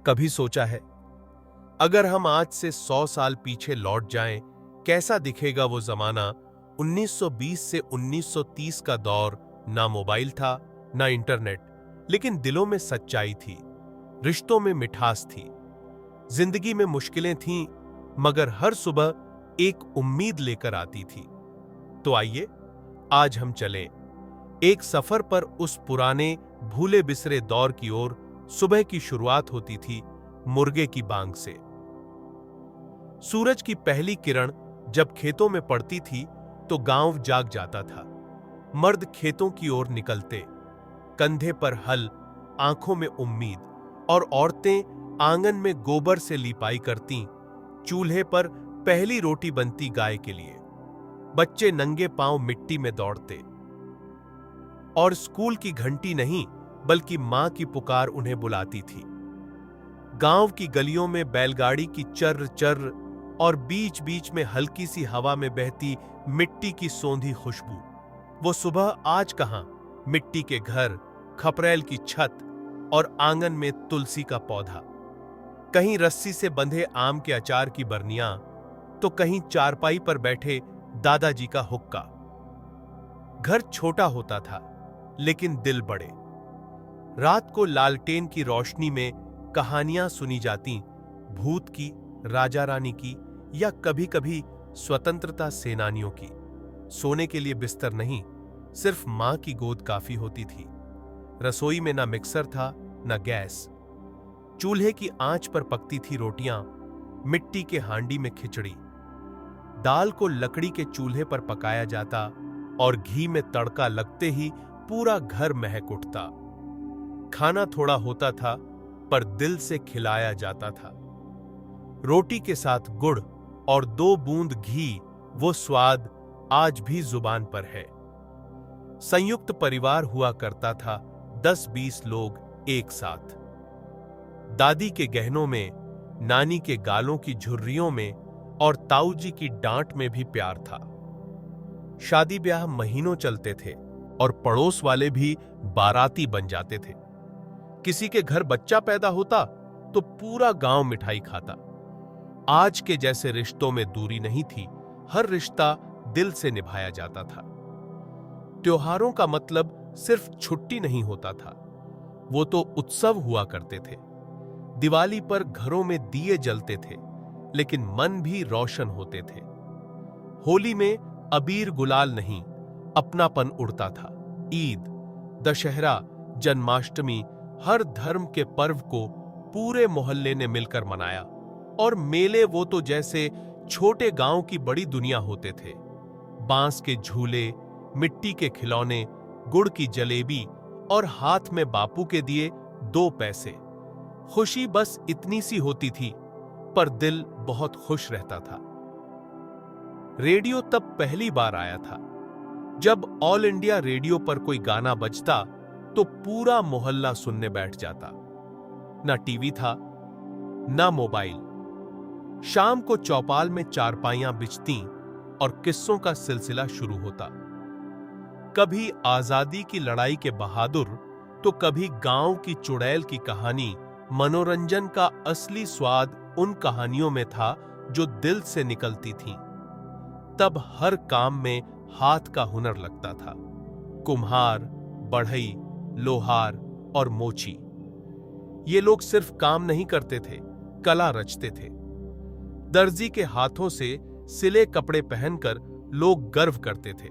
कभी सोचा है, अगर हम आज से 100 साल पीछे लौट जाएं, कैसा दिखेगा वो जमाना? 1920 से 1930 का दौर। ना मोबाइल था, ना इंटरनेट, लेकिन दिलों में सच्चाई थी, रिश्तों में मिठास थी, जिंदगी में मुश्किलें थीं, मगर हर सुबह एक उम्मीद लेकर आती थी। तो आइए आज हम चलें एक सफर पर, उस पुराने भूले बिसरे दौर की ओर। सुबह की शुरुआत होती थी मुर्गे की बांग से। सूरज की पहली किरण जब खेतों में पड़ती थी तो गांव जाग जाता था। मर्द खेतों की ओर निकलते, कंधे पर हल, आंखों में उम्मीद, और औरतें आंगन में गोबर से लिपाई करती, चूल्हे पर पहली रोटी बनती गाय के लिए। बच्चे नंगे पांव मिट्टी में दौड़ते, और स्कूल की घंटी नहीं बल्कि मां की पुकार उन्हें बुलाती थी। गांव की गलियों में बैलगाड़ी की चर्र चर्र, और बीच बीच में हल्की सी हवा में बहती मिट्टी की सौंधी खुशबू। वो सुबह आज कहां? मिट्टी के घर, खपरेल की छत, और आंगन में तुलसी का पौधा। कहीं रस्सी से बंधे आम के अचार की बरनियां, तो कहीं चारपाई पर बैठे दादाजी का हुक्का। घर छोटा होता था, लेकिन दिल बड़े। रात को लालटेन की रोशनी में कहानियां सुनी जाती, भूत की, राजा रानी की, या कभी कभी स्वतंत्रता सेनानियों की। सोने के लिए बिस्तर नहीं, सिर्फ मां की गोद काफी होती थी। रसोई में ना मिक्सर था, ना गैस। चूल्हे की आंच पर पकती थी रोटियां, मिट्टी के हांडी में खिचड़ी। दाल को लकड़ी के चूल्हे पर पकाया जाता, और घी में तड़का लगते ही पूरा घर महक उठता। खाना थोड़ा होता था, पर दिल से खिलाया जाता था। रोटी के साथ गुड़ और 2 बूंद घी, वो स्वाद आज भी जुबान पर है। संयुक्त परिवार हुआ करता था, 10-20 लोग एक साथ। दादी के गहनों में, नानी के गालों की झुर्रियों में, और ताऊजी की डांट में भी प्यार था। शादी ब्याह महीनों चलते थे, और पड़ोस वाले भी बाराती बन जाते थे। किसी के घर बच्चा पैदा होता तो पूरा गांव मिठाई खाता। आज के जैसे रिश्तों में दूरी नहीं थी, हर रिश्ता दिल से निभाया जाता था। त्योहारों का मतलब सिर्फ छुट्टी नहीं होता था, वो तो उत्सव हुआ करते थे। दिवाली पर घरों में दिए जलते थे, लेकिन मन भी रोशन होते थे। होली में अबीर गुलाल नहीं, अपनापन उड़ता था। ईद, दशहरा, जन्माष्टमी, हर धर्म के पर्व को पूरे मोहल्ले ने मिलकर मनाया। और मेले, वो तो जैसे छोटे गांव की बड़ी दुनिया होते थे। बांस के झूले, मिट्टी के खिलौने, गुड़ की जलेबी, और हाथ में बापू के दिए 2 पैसे। खुशी बस इतनी सी होती थी, पर दिल बहुत खुश रहता था। रेडियो तब पहली बार आया था। जब ऑल इंडिया रेडियो पर कोई गाना बजता तो पूरा मोहल्ला सुनने बैठ जाता। ना टीवी था, ना मोबाइल। शाम को चौपाल में चारपाइयां बिछती, और किस्सों का सिलसिला शुरू होता। कभी आजादी की लड़ाई के बहादुर, तो कभी गांव की चुड़ैल की कहानी। मनोरंजन का असली स्वाद उन कहानियों में था जो दिल से निकलती थीं। तब हर काम में हाथ का हुनर लगता था। कुम्हार, बढ़ई, लोहार और मोची। ये लोग सिर्फ काम नहीं करते थे, कला रचते थे। दर्जी के हाथों से सिले कपड़े पहनकर लोग गर्व करते थे।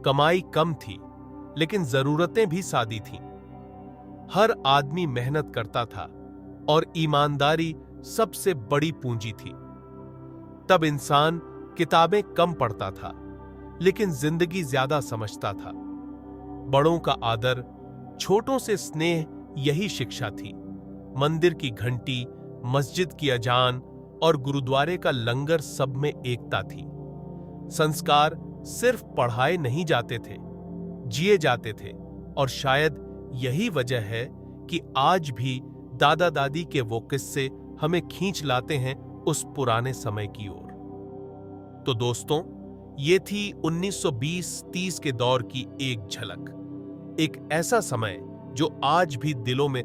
कमाई कम थी, लेकिन जरूरतें भी सादी थीं। हर आदमी मेहनत करता था, और ईमानदारी सबसे बड़ी पूंजी थी। तब इंसान किताबें कम पढ़ता था, लेकिन जिंदगी ज्यादा समझता था। बड़ों का आदर, छोटों से स्नेह, यही शिक्षा थी। मंदिर की घंटी, मस्जिद की अजान, और गुरुद्वारे का लंगर, सब में एकता थी। संस्कार सिर्फ पढ़ाए नहीं जाते थे, जिए जाते थे। और शायद यही वजह है कि आज भी दादा दादी के वो किस्से हमें खींच लाते हैं उस पुराने समय की ओर। तो दोस्तों, ये थी 1920-30 के दौर की एक झलक। एक ऐसा समय जो आज भी दिलों में